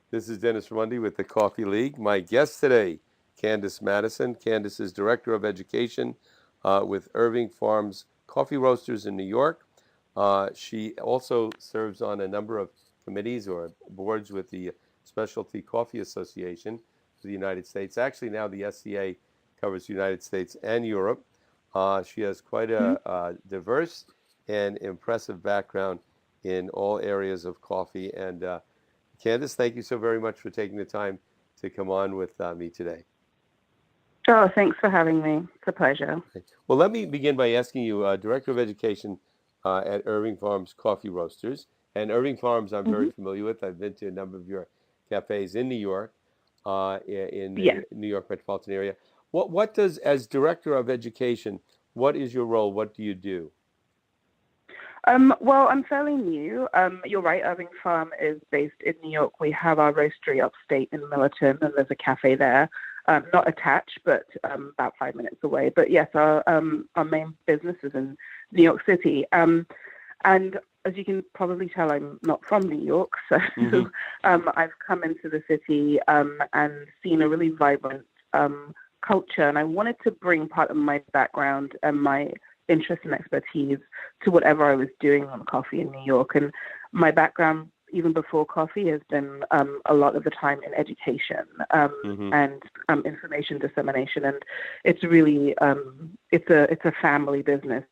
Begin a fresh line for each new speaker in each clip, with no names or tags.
This is Dennis Ramundi with the Coffee League. My guest today, Candice Madison. Candice is Director of Education with Irving Farm's Coffee Roasters in New York. She also serves on a number of committees or boards with the Specialty Coffee Association of the United States. Actually, now the SCA covers the United States and Europe. She has quite a diverse and impressive background in all areas of coffee. And Candice, thank you so very much for taking the time to come on with me today.
Oh, thanks for having me. It's a pleasure.
Okay. Well, let me begin by asking you, Director of Education at Irving Farm's Coffee Roasters. And Irving Farms I'm very familiar with. I've been to a number of your cafes in New York, in the
Yes.
New York metropolitan area. What does, as Director of Education, what is your role? What do you do?
Well, I'm fairly new. You're right, Irving Farm is based in New York. We have our roastery upstate in Millerton, and there's a cafe there, not attached, but about 5 minutes away. But yes, our main business is in New York City. And as you can probably tell, I'm not from New York, so I've come into the city and seen a really vibrant culture, and I wanted to bring part of my background and my interest and expertise to whatever I was doing on coffee in New York. And my background, even before coffee, has been a lot of the time in education and information dissemination. And it's really it's a family business,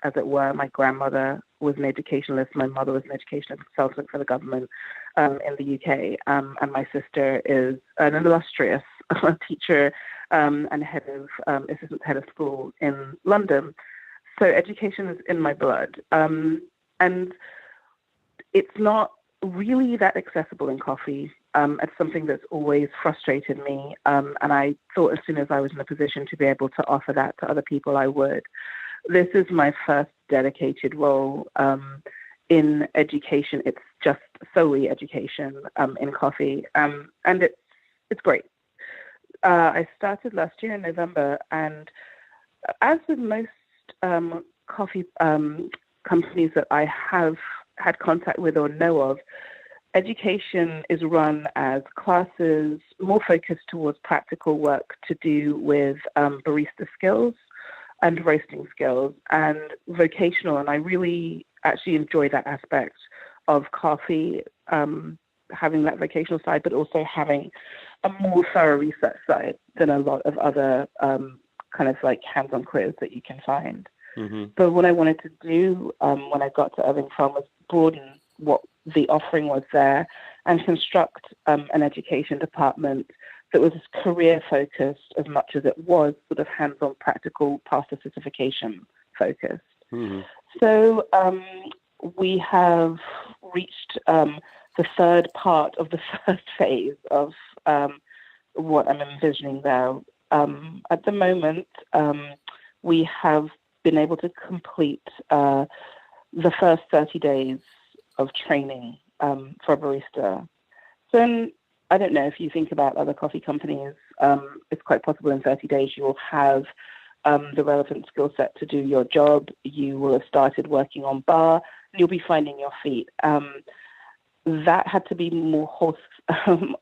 as it were. My grandmother was an educationalist. My mother was an educational consultant for the government in the UK. And my sister is an illustrious teacher and assistant head of school in London. So education is in my blood. And it's not really that accessible in coffee. It's something that's always frustrated me. And I thought as soon as I was in a position to be able to offer that to other people, I would. This is my first dedicated role in education. It's just solely education in coffee. And it's great. I started last year in November, and as with most coffee companies that I have had contact with or know of, education is run as classes, more focused towards practical work to do with barista skills and roasting skills, and vocational. And I really actually enjoy that aspect of coffee, having that vocational side, but also having a more thorough research side than a lot of other kind of like hands-on careers that you can find. But what I wanted to do when I got to Irving Farm was broaden what the offering was there and construct an education department that was career-focused as much as it was sort of hands-on, practical, past the certification focused. So we have reached the third part of the first phase of what I'm envisioning there. At the moment, we have been able to complete the first 30 days of training for a barista. So I don't know if you think about other coffee companies, it's quite possible in 30 days you will have the relevant skill set to do your job. You will have started working on bar, and you'll be finding your feet. That had to be more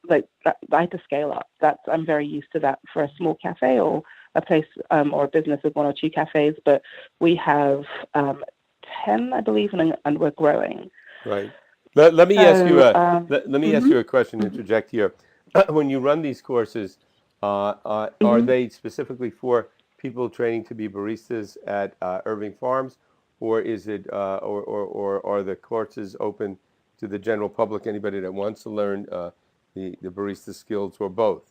like that. I had to scale up. I'm very used to that for a small cafe or a place or a business with one or two cafes, but we have 10, I believe, and we're growing.
Right. Let me ask you let me ask you a question. Interject here. When you run these courses, are they specifically for people training to be baristas at Irving Farms, or is it or are the courses open to the general public, anybody that wants to learn the barista skills, or both?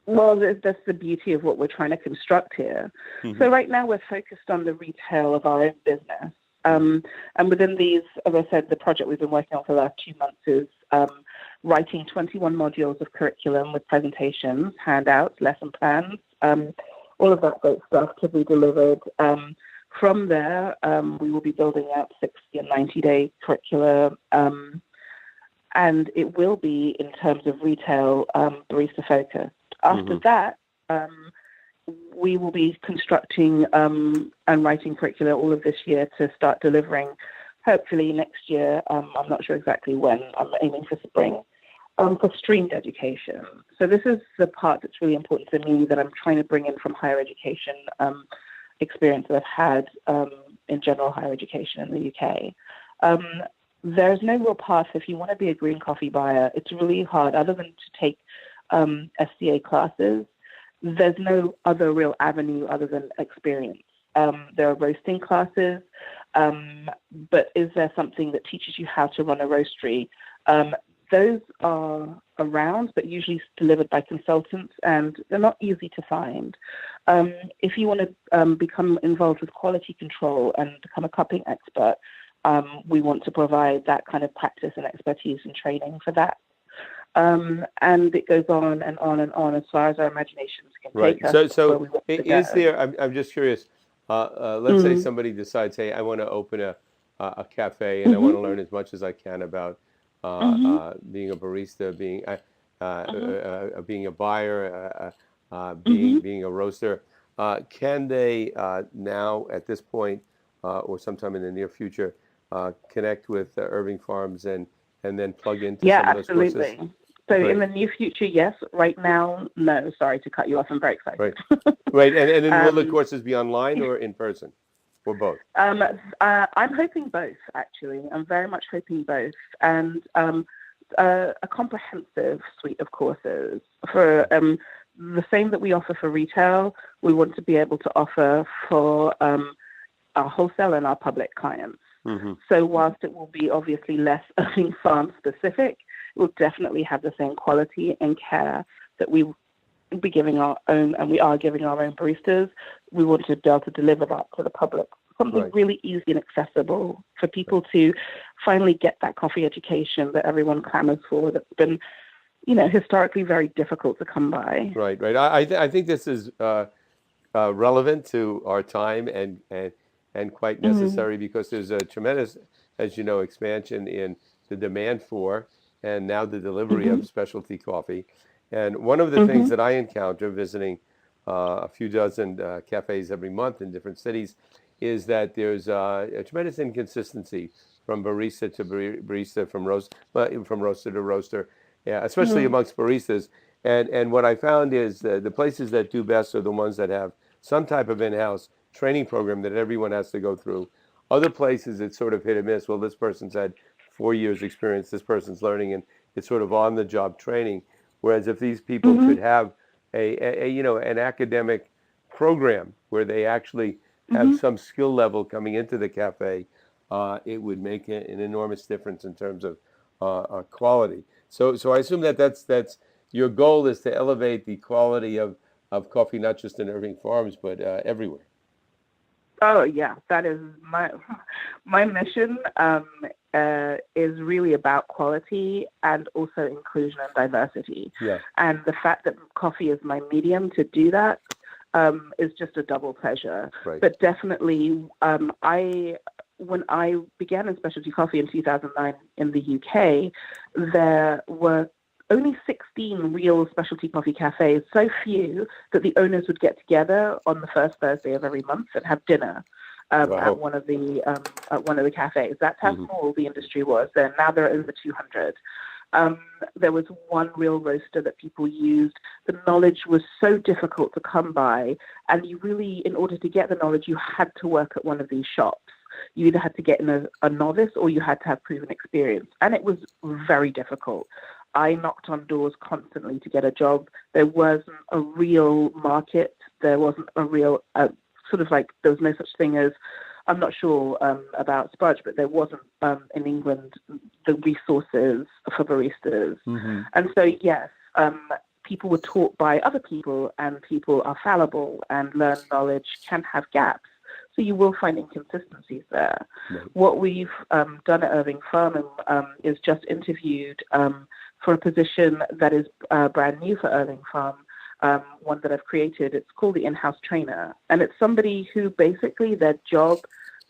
Well, that's the beauty of what we're trying to construct here. So right now we're focused on the retail of our own business. And within these, as I said, the project we've been working on for the last 2 months is writing 21 modules of curriculum with presentations, handouts, lesson plans, all of that great stuff to be delivered. From there, we will be building out 60 and 90-day curricula, and it will be, in terms of retail, barista-focused. After that, we will be constructing and writing curricula all of this year to start delivering, hopefully next year. I'm not sure exactly when. I'm aiming for spring. for streamed education. So this is the part that's really important to me that I'm trying to bring in from higher education experience that I've had in general higher education in the UK. There's no real path if you want to be a green coffee buyer. It's really hard, other than to take SCA classes. There's no other real avenue other than experience. There are roasting classes, but is there something that teaches you how to run a roastery? Those are around, but usually delivered by consultants, and they're not easy to find. If you want to become involved with quality control and become a cupping expert, we want to provide that kind of practice and expertise and training for that. And it goes on and on and on as far as our imaginations can take us.
So is there, I'm just curious, let's say somebody decides, hey, I want to open a cafe and I want to learn as much as I can about being a barista, being a buyer, being a roaster. Can they now, at this point, or sometime in the near future, connect with Irving Farms and then plug into some of those courses?
Yeah, absolutely. So in the near future, yes. Right now, no. Sorry to cut you off. I'm very excited.
Right. And then will the courses be online or in person, or both?
I'm hoping both, actually. I'm very much hoping both. And a comprehensive suite of courses for the same that we offer for retail, we want to be able to offer for our wholesale and our public clients. So whilst it will be obviously less Irving Farm specific, it will definitely have the same quality and care that we will be giving our own, and we are giving our own baristas. We want to be able to deliver that to the public. Something really easy and accessible for people to finally get that coffee education that everyone clamors for, that's been, historically very difficult to come by.
Right. I think this is relevant to our time and quite necessary, because there's a tremendous, as you know, expansion in the demand for and now the delivery of specialty coffee. And one of the things that I encounter visiting a few dozen cafes every month in different cities is that there's a tremendous inconsistency from barista to barista, from roaster to roaster, especially amongst baristas. And what I found is the places that do best are the ones that have some type of in-house training program that everyone has to go through. Other places, it's sort of hit or miss. Well, this person's had 4 years experience, this person's learning, and it's sort of on-the-job training. Whereas if these people could have an academic program where they actually have some skill level coming into the cafe, it would make an enormous difference in terms of quality. So I assume that's your goal, is to elevate the quality of coffee, not just in Irving Farms, but everywhere.
Oh yeah, that is my mission. Is really about quality and also inclusion and diversity. Yeah. And the fact that coffee is my medium to do that is just a double pleasure. Right. But definitely, when I began in specialty coffee in 2009 in the UK, there were only 16 real specialty coffee cafes, so few that the owners would get together on the first Thursday of every month and have dinner at one of the cafes. That's how small the industry was then. Now there are over 200. There was one real roaster that people used. The knowledge was so difficult to come by, and you really, in order to get the knowledge, you had to work at one of these shops. You either had to get in a novice or you had to have proven experience, and it was very difficult. I knocked on doors constantly to get a job. There wasn't a real market. There wasn't a real there was no such thing as, I'm not sure about Spudge, but there wasn't in England the resources for baristas. And so, yes, people were taught by other people, and people are fallible, and learned knowledge can have gaps. So you will find inconsistencies there. Right. What we've done at Irving Farm is just interviewed for a position that is brand new for Irving Farm, one that I've created. It's called the in-house trainer. And it's somebody who basically their job,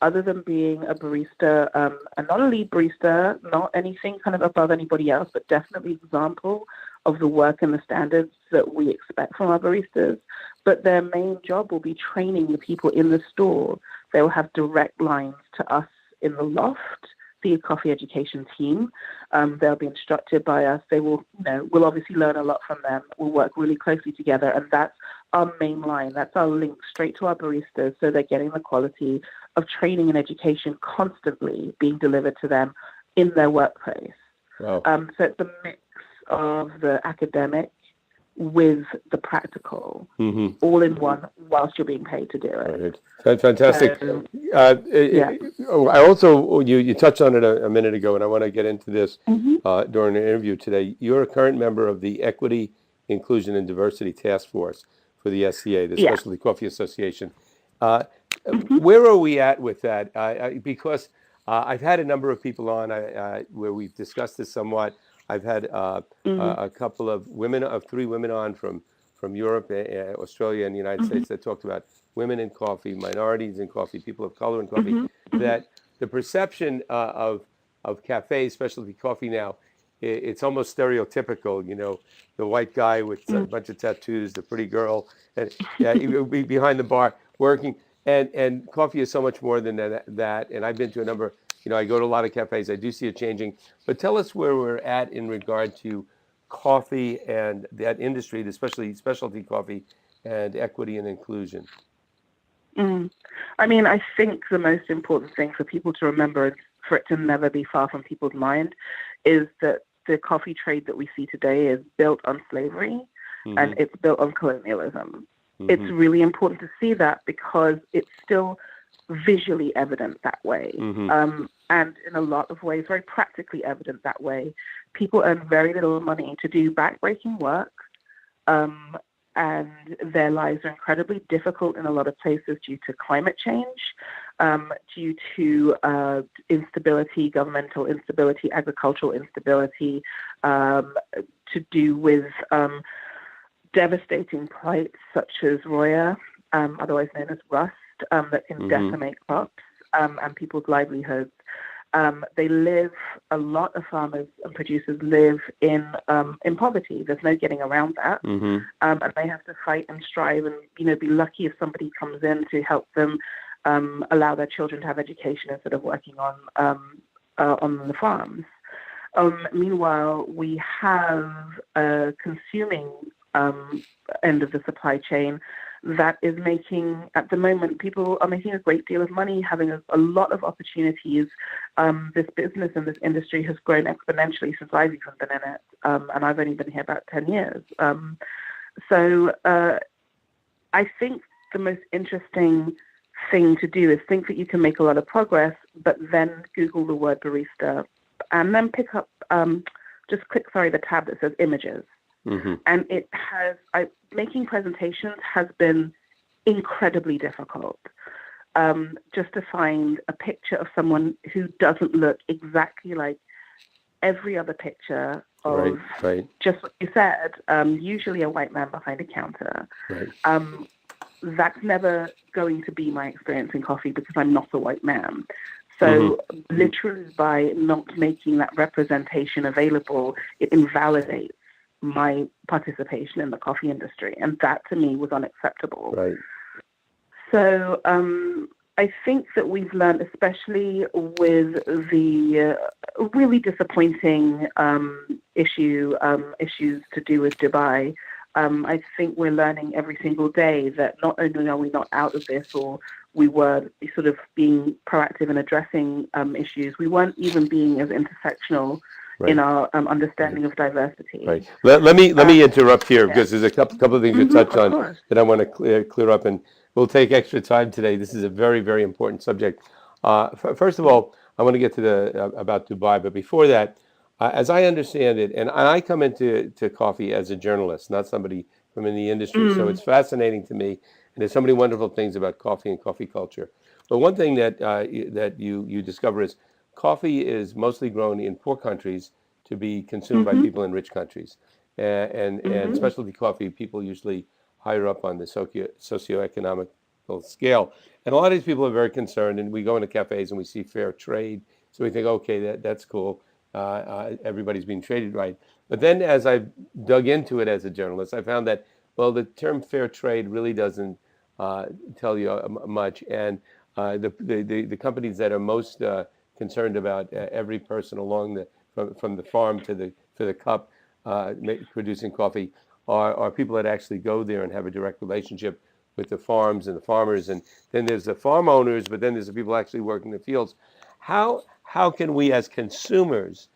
other than being a barista, and not a lead barista, not anything kind of above anybody else, but definitely example of the work and the standards that we expect from our baristas. But their main job will be training the people in the store. They will have direct lines to us in the loft the coffee education team. They'll be instructed by us. They will, we'll obviously learn a lot from them. We'll work really closely together, and that's our main line. That's our link straight to our baristas, so they're getting the quality of training and education constantly being delivered to them in their workplace.
Wow.
So it's a mix of the academic with the practical, all in one, whilst you're being paid to do it.
Right. Fantastic.
So,
I also, you touched on it a minute ago, and I want to get into this during the interview today. You're a current member of the Equity, Inclusion, and Diversity Task Force for the SCA, the Specialty Coffee Association. Where are we at with that? Because I've had a number of people on where we've discussed this somewhat. I've had a couple of three women on from Europe, Australia, and the United States that talked about women in coffee, minorities in coffee, people of color in coffee. That the perception of cafes, specialty coffee now, it's almost stereotypical. The white guy with a bunch of tattoos, the pretty girl, and he would be behind the bar working. And coffee is so much more than that. And I've been to a number. I go to a lot of cafes. I do see it changing. But tell us where we're at in regard to coffee and that industry, especially specialty coffee, and equity and inclusion.
I mean, I think the most important thing for people to remember, for it to never be far from people's mind, is that the coffee trade that we see today is built on slavery and it's built on colonialism. It's really important to see that because it's still visually evident that way. And in a lot of ways, very practically evident that way. People earn very little money to do backbreaking work, and their lives are incredibly difficult in a lot of places due to climate change, due to instability, governmental instability, agricultural instability, to do with devastating plights such as roya, otherwise known as rust, that can decimate crops and people's livelihoods. A lot of farmers and producers live in poverty. There's no getting around that. And they have to fight and strive and, be lucky if somebody comes in to help them allow their children to have education instead of working on the farms. Meanwhile, we have a consuming end of the supply chain that is making, at the moment, people are making a great deal of money, having a lot of opportunities. This business and this industry has grown exponentially since I've even been in it, and I've only been here about 10 years. So I think the most interesting thing to do is think that you can make a lot of progress, but then Google the word barista, and then pick up, just click, the tab that says images. And it has, making presentations has been incredibly difficult. Just to find a picture of someone who doesn't look exactly like every other picture of just what you said, usually a white man behind a counter. That's never going to be my experience in coffee because I'm not a white man. So literally by not making that representation available, it invalidates my participation in the coffee industry. And that to me was unacceptable. So I think that we've learned, especially with the really disappointing issues to do with Dubai, I think we're learning every single day that not only are we not out of this, or we were sort of being proactive in addressing issues, we weren't even being as intersectional in our understanding of diversity.
Let me interrupt here because there's a couple of things you touched on that I want to clear up, and we'll take extra time today. This is a very, very important subject. First of all, I want to get to about Dubai, but before that, as I understand it, and I come into coffee as a journalist, not somebody from in the industry, so it's fascinating to me, and there's so many wonderful things about coffee and coffee culture. But one thing that you discover is coffee is mostly grown in poor countries to be consumed by people in rich countries, and specialty coffee, people usually higher up on the socioeconomic scale. And a lot of these people are very concerned, and we go into cafes and we see fair trade, so we think, okay, that's cool. Everybody's being treated right. But then as I've dug into it as a journalist, I found that, well, the term fair trade really doesn't tell you much. And the companies that are most concerned about every person along from the farm to the cup producing coffee are people that actually go there and have a direct relationship with the farms and the farmers, and then there's the farm owners, but then there's the people actually working the fields. How can we as consumers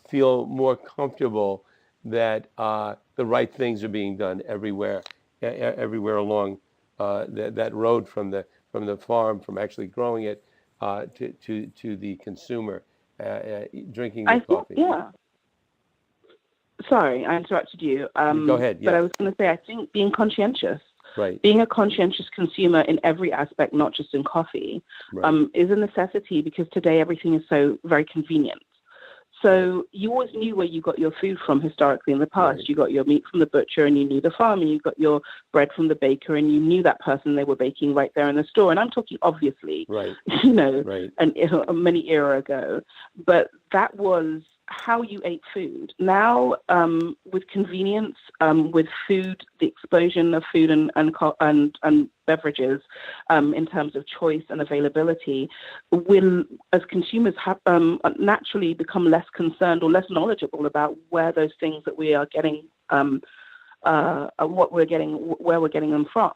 feel more comfortable that the right things are being done everywhere along that road from the farm, from actually growing it to the consumer drinking the coffee?
Yeah. Sorry, I interrupted you.
Go ahead.
But
Yeah.
I was going to say, I think being conscientious,
Right.
being a conscientious consumer in every aspect, not just in coffee,
Right.
is a necessity, because today everything is so very convenient. So you always knew where you got your food from historically in the past.
Right.
You got your meat from the butcher and you knew the farm, and you got your bread from the baker and you knew that person they were baking right there in the store. And I'm talking obviously,
Right. Right.
many era ago. But that was how you ate food. Now, with convenience, with food, the explosion of food and beverages, in terms of choice and availability, will, as consumers, have naturally become less concerned or less knowledgeable about where those things that we are getting, where we're getting them from.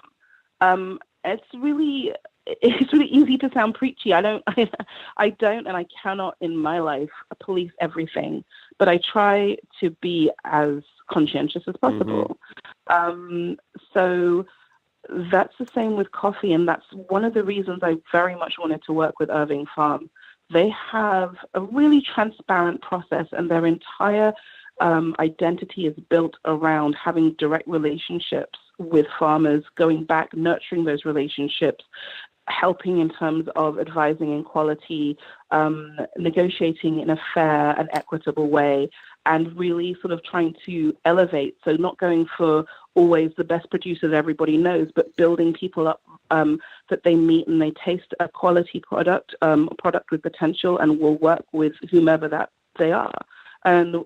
It's really easy to sound preachy. I don't, and I cannot in my life police everything, but I try to be as conscientious as possible. So that's the same with coffee, and that's one of the reasons I very much wanted to work with Irving Farm. They have a really transparent process, and their entire identity is built around having direct relationships with farmers, going back, nurturing those relationships, helping in terms of advising in quality, negotiating in a fair and equitable way, and really sort of trying to elevate. So not going for always the best producers everybody knows, but building people up that they meet and they taste a quality product, product with potential, and will work with whomever that they are. And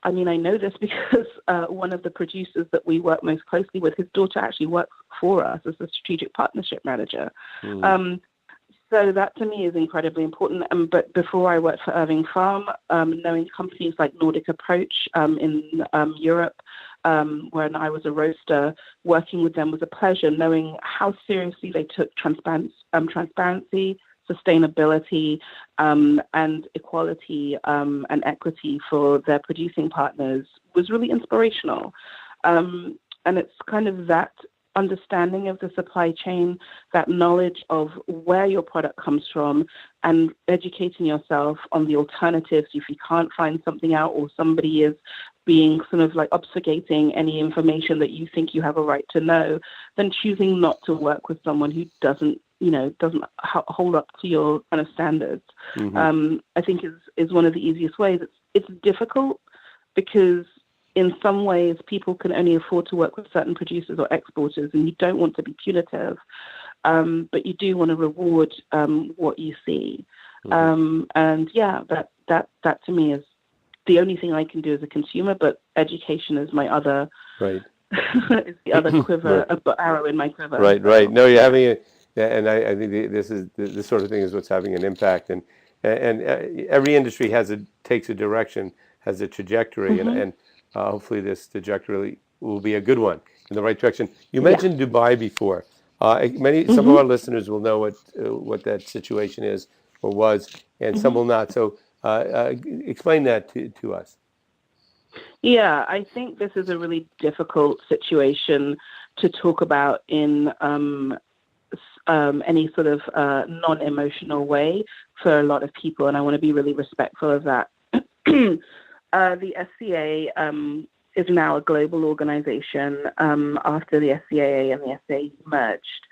I mean, I know this because one of the producers that we work most closely with, his daughter actually works for us as a strategic partnership manager. So that to me is incredibly important. But before I worked for Irving Farm, knowing companies like Nordic Approach in Europe, when I was a roaster, working with them was a pleasure, knowing how seriously they took transparency, sustainability, and equality and equity for their producing partners was really inspirational. And it's kind of that understanding of the supply chain, that knowledge of where your product comes from, and educating yourself on the alternatives if you can't find something out, or somebody is being sort of like obfuscating any information that you think you have a right to know, then choosing not to work with someone who doesn't hold up to your kind of standards. I think is one of the easiest ways. It's difficult because in some ways people can only afford to work with certain producers or exporters, and you don't want to be punitive, but you do want to reward what you see. And yeah, that to me is the only thing I can do as a consumer, but education is my other is the other quiver, arrow in my quiver.
Right. No, you're having a, and I think this sort of thing is what's having an impact, and every industry takes a direction, has a trajectory, and hopefully this trajectory will be a good one in the right direction. You mentioned Dubai before. Some of our listeners will know what that situation is or was, and some will not. So explain that to us.
Yeah, I think this is a really difficult situation to talk about in any sort of non-emotional way for a lot of people, and I want to be really respectful of that. The SCA is now a global organization after the SCAA and the SCA merged.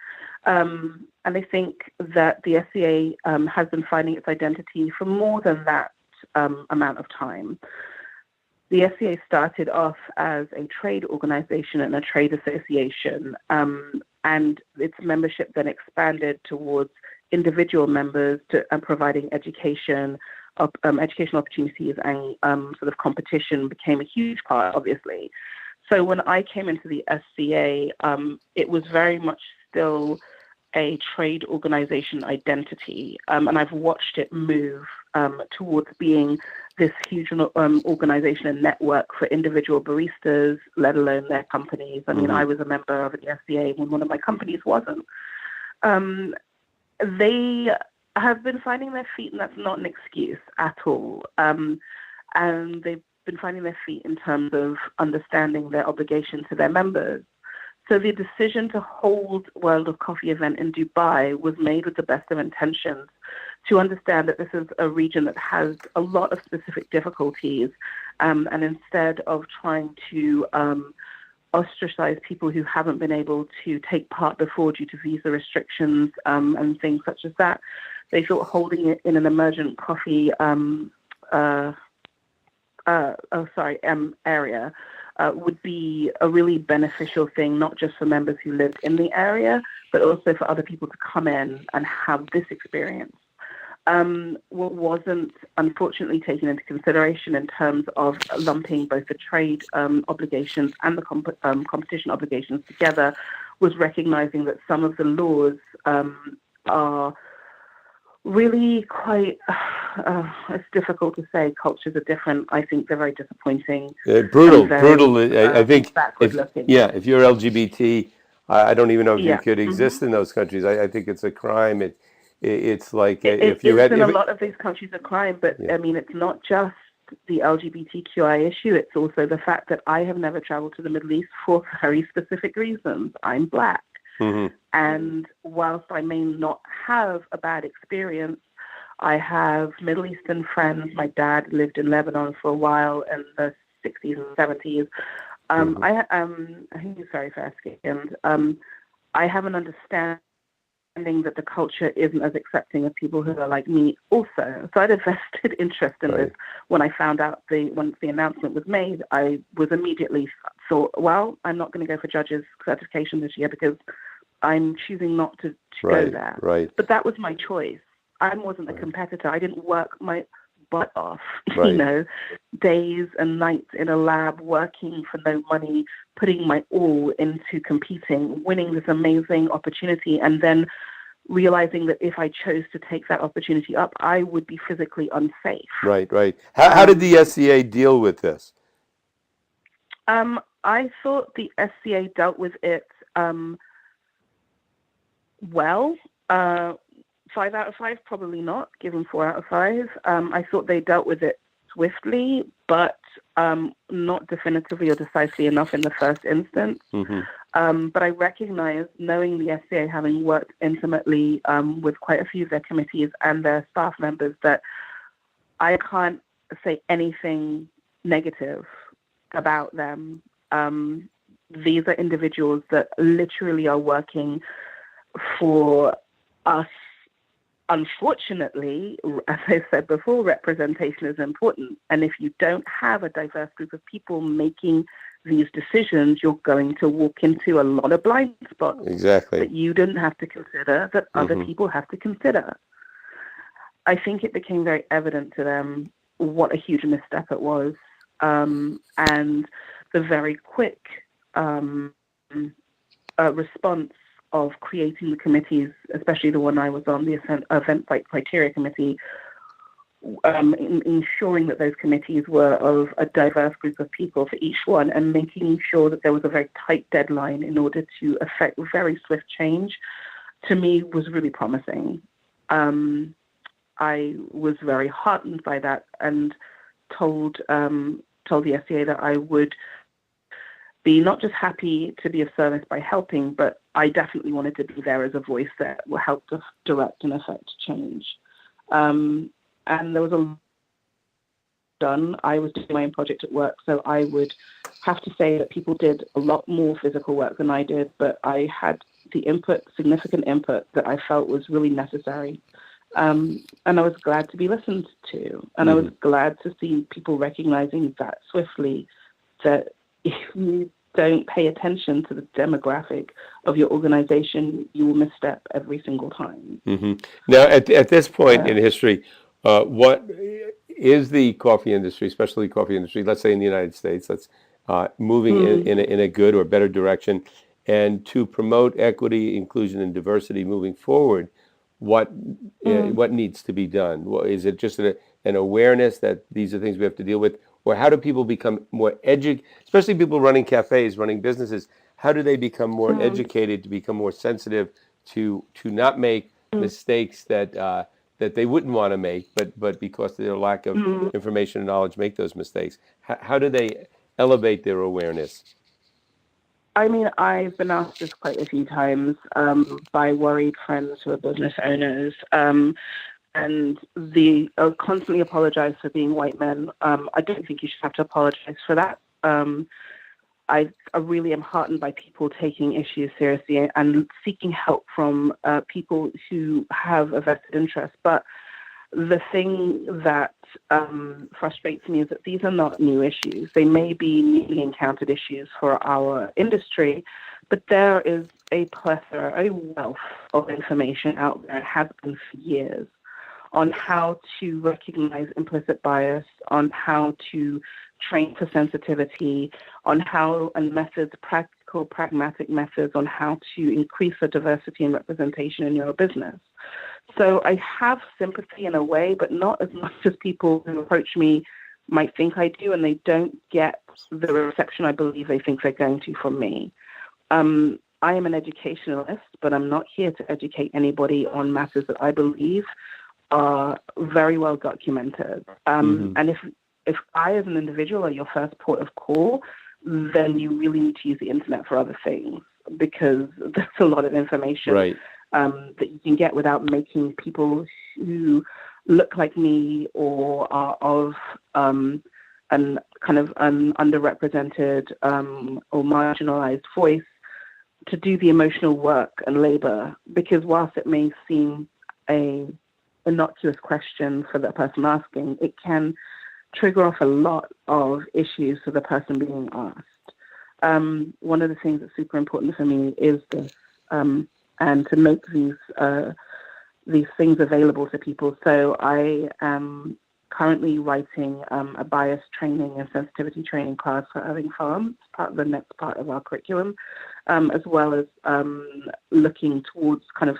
And I think that the SCA has been finding its identity for more than that amount of time. The SCA started off as a trade organization and a trade association, and its membership then expanded towards individual members and providing educational opportunities, and sort of competition became a huge part, obviously. So when I came into the SCA, it was very much still a trade organization identity, and I've watched it move towards being this huge organization and network for individual baristas, let alone their companies. I mean, I was a member of the SCA when one of my companies wasn't. They have been finding their feet, and that's not an excuse at all. And they've been finding their feet in terms of understanding their obligation to their members. So the decision to hold World of Coffee event in Dubai was made with the best of intentions, to understand that this is a region that has a lot of specific difficulties, and instead of trying to ostracize people who haven't been able to take part before due to visa restrictions and things such as that, they thought holding it in an emergent coffee area would be a really beneficial thing, not just for members who lived in the area, but also for other people to come in and have this experience. What wasn't unfortunately taken into consideration in terms of lumping both the trade obligations and the competition obligations together was recognizing that some of the laws are really quite, it's difficult to say. Cultures are different. I think they're very disappointing.
Brutal. I think,
backward looking.
if you're LGBT, I don't even know if you
Yeah.
could exist in those countries. I think it's a crime. It's like
It is in a lot of these countries a crime, but
Yeah.
I mean, it's not just the LGBTQI issue. It's also the fact that I have never traveled to the Middle East for very specific reasons. I'm Black. And whilst I may not have a bad experience, I have Middle Eastern friends. My dad lived in Lebanon for a while in the 60s and 70s. He's very fair-skinned. I have an understanding that the culture isn't as accepting of people who are like me also. So I had a vested interest in this. When I found out once the announcement was made, I was immediately thought, well, I'm not going to go for judges certification this year because I'm choosing not to go there. But that was my choice. I wasn't a competitor. I didn't work my butt off, days and nights in a lab, working for no money, putting my all into competing, winning this amazing opportunity, and then realizing that if I chose to take that opportunity up, I would be physically unsafe.
Right. How did the SCA deal with this?
I thought the SCA dealt with it well. 5 out of 5, probably not, given 4 out of 5. I thought they dealt with it swiftly, but not definitively or decisively enough in the first instance. But I recognize, knowing the SCA, having worked intimately with quite a few of their committees and their staff members, that I can't say anything negative about them. These are individuals that literally are working for us. Unfortunately, as I said before, representation is important. And if you don't have a diverse group of people making these decisions, you're going to walk into a lot of blind spots that you didn't have to consider, that other people have to consider. I think it became very evident to them what a huge misstep it was, and the very quick response of creating the committees, especially the one I was on, the Event Site Criteria Committee, in ensuring that those committees were of a diverse group of people for each one, and making sure that there was a very tight deadline in order to effect very swift change, to me was really promising. I was very heartened by that, and told the SCA that I would be not just happy to be of service by helping, but I definitely wanted to be there as a voice that will help to direct and affect change. And there was a lot done. I was doing my own project at work, so I would have to say that people did a lot more physical work than I did, but I had the significant input that I felt was really necessary. And I was glad to be listened to. And I was glad to see people recognizing that swiftly, that if you don't pay attention to the demographic of your organization, you will misstep every single time.
Now, at this point in history, what is the coffee industry, especially coffee industry, let's say in the United States, that's moving in a good or better direction? And to promote equity, inclusion, and diversity moving forward, what what needs to be done? Is it just an awareness that these are things we have to deal with, or how do people become more educated, especially people running cafes, running businesses? How do they become more educated, to become more sensitive, to not make mistakes that that they wouldn't want to make, but because of their lack of information and knowledge, make those mistakes? How do they elevate their awareness?
I mean, I've been asked this quite a few times by worried friends who are business owners, and they constantly apologize for being white men. I don't think you should have to apologize for that. I really am heartened by people taking issues seriously and seeking help from people who have a vested interest. But the thing that frustrates me is that these are not new issues. They may be newly encountered issues for our industry, but there is a plethora, a wealth of information out there, and has been for years, on how to recognize implicit bias, on how to train for sensitivity, on how and methods, practical, pragmatic methods on how to increase the diversity and representation in your business. So I have sympathy in a way, but not as much as people who approach me might think I do, and they don't get the reception I believe they think they're going to from me. I am an educationalist, but I'm not here to educate anybody on matters that I believe are very well documented. And if I, as an individual, are your first port of call, then you really need to use the internet for other things, because there's a lot of information that you can get without making people who look like me or are of an kind of an underrepresented or marginalized voice to do the emotional work and labor. Because whilst it may seem a innocuous question for the person asking, it can trigger off a lot of issues for the person being asked. One of the things that's super important for me is this, and to make these things available to people. So I am currently writing a bias training and sensitivity training class for Irving Farm. It's part of the next part of our curriculum, as well as looking towards kind of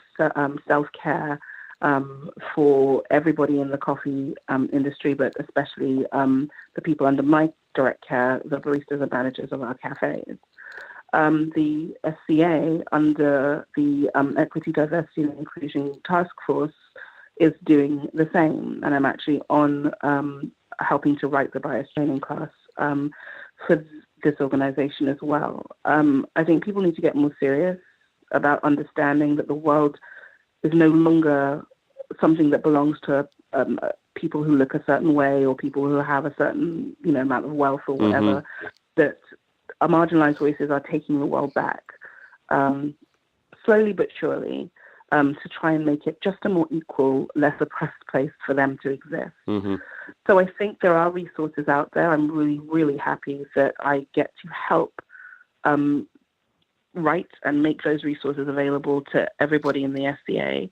self-care for everybody in the coffee industry, but especially the people under my direct care, the baristas and managers of our cafes. The SCA, under the Equity, Diversity and Inclusion Task Force, is doing the same. And I'm actually on helping to write the bias training class for this organization as well. I think people need to get more serious about understanding that the world is no longer something that belongs to people who look a certain way or people who have a certain amount of wealth or whatever, that our marginalized voices are taking the world back, slowly but surely, to try and make it just a more equal, less oppressed place for them to exist. So I think there are resources out there. I'm really, really happy that I get to help write and make those resources available to everybody in the SCA.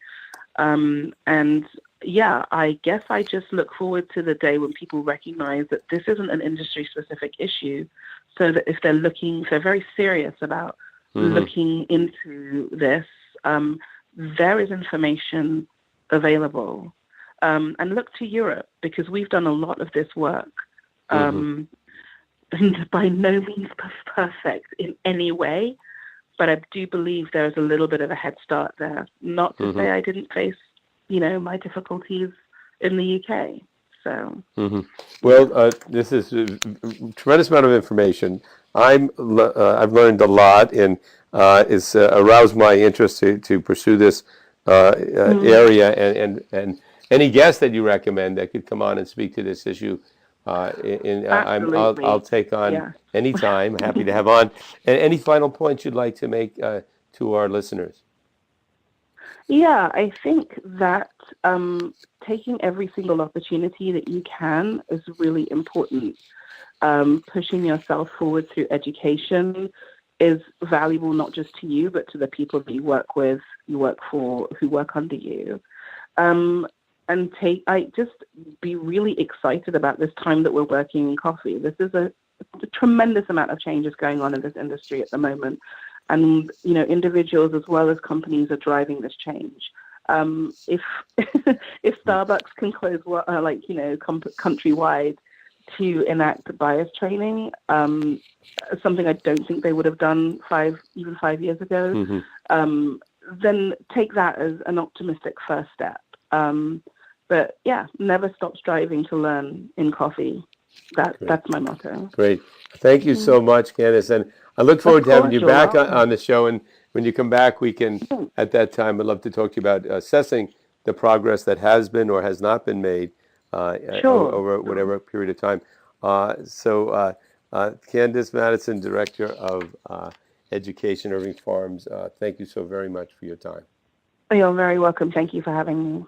And yeah, I guess I just look forward to the day when people recognize that this isn't an industry-specific issue, so that if they're very serious about looking into this, there is information available. And look to Europe, because we've done a lot of this work, and by no means perfect in any way, but I do believe there's a little bit of a head start there. Not to say I didn't face, my difficulties in the UK. So.
Well, this is a tremendous amount of information. I've learned a lot, and it's aroused my interest to pursue this area. And any guest that you recommend that could come on and speak to this issue, I'll take on anytime. Happy to have on. And any final points you'd like to make to our listeners?
Yeah, I think that taking every single opportunity that you can is really important. Pushing yourself forward through education is valuable not just to you, but to the people that you work with, you work for, who work under you. And just be really excited about this time that we're working in coffee. This is a tremendous amount of changes going on in this industry at the moment. and individuals as well as companies are driving this change. If if Starbucks can close countrywide to enact bias training, something I don't think they would have done 5 years ago,
Mm-hmm.
then take that as an optimistic first step. But yeah, never stop striving to learn in coffee. That's my motto.
Great. Thank you so much, Candice. And I look forward to having you
You're
back
welcome.
on the show. And when you come back, we can, at that time, I'd love to talk to you about assessing the progress that has been or has not been made over whatever period of time. Candice Madison, Director of Education, Irving Farms, thank you so very much for your time.
You're very welcome. Thank you for having me.